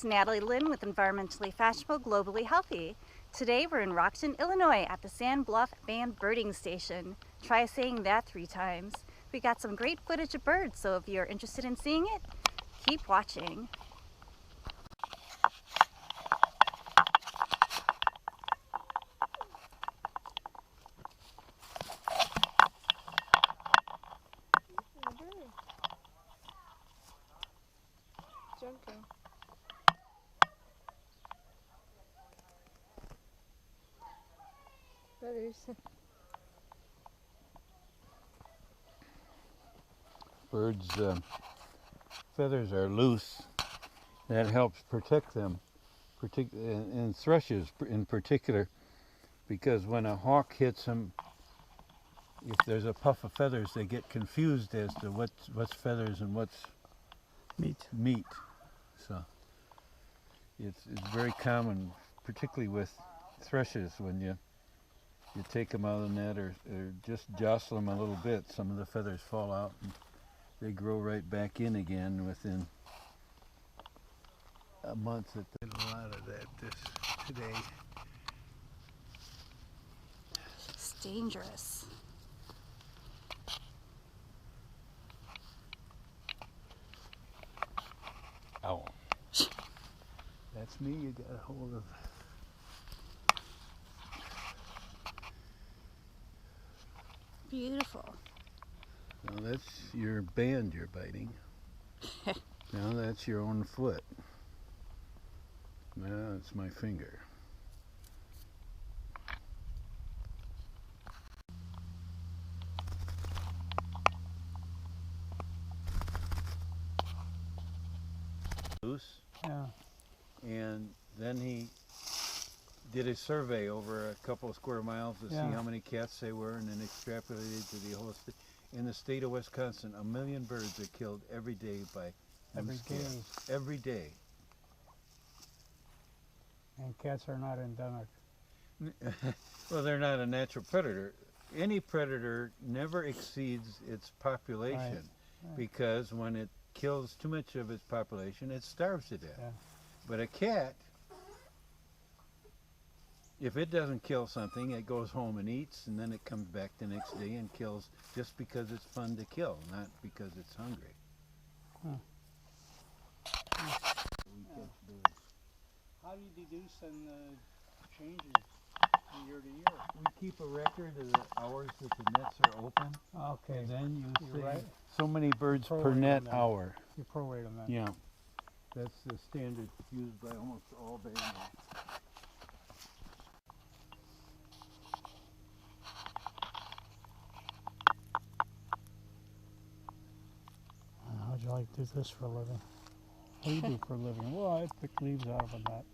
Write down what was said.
Natalie Lynn with Environmentally Fashionable, Globally Healthy. Today we're in Rockton, Illinois at the Sandbluff Band Birding Station. Try saying that 3 times. We got some great footage of birds, so if you're interested in seeing it, keep watching. Junko. Feathers. Birds' feathers are loose. That helps protect them, and thrushes in particular, because when a hawk hits them, if there's a puff of feathers, they get confused as to what's feathers and what's meat. So it's very common, particularly with thrushes, when you take them out of the net or just jostle them a little bit, some of the feathers fall out and they grow right back in again within a month. There's a lot of that today. It's dangerous. Ow. That's me you got a hold of. Beautiful. Now that's your band you're biting. Now that's your own foot. Now it's my finger. Loose. Yeah. And then he did a survey over a couple of square miles to see how many cats they were, and then extrapolated to the whole state. In the state of Wisconsin, 1 million birds are killed every day by loose cats. Every day. And cats are not endemic. Well, they're not a natural predator. Any predator never exceeds its population, because when it kills too much of its population, it starves to death. Yeah. But a cat, if it doesn't kill something, it goes home and eats, and then it comes back the next day and kills just because it's fun to kill, not because it's hungry. How do you deduce and changes from year to year? We keep a record of the hours that the nets are open. Okay. And then you You're say right. so many birds per Prorate net them then. hour. You prorate them then. Yeah. That's the standard used by almost all bandits. How'd you like to do this for a living? What do you do for a living? Well, I pick leaves out of a net.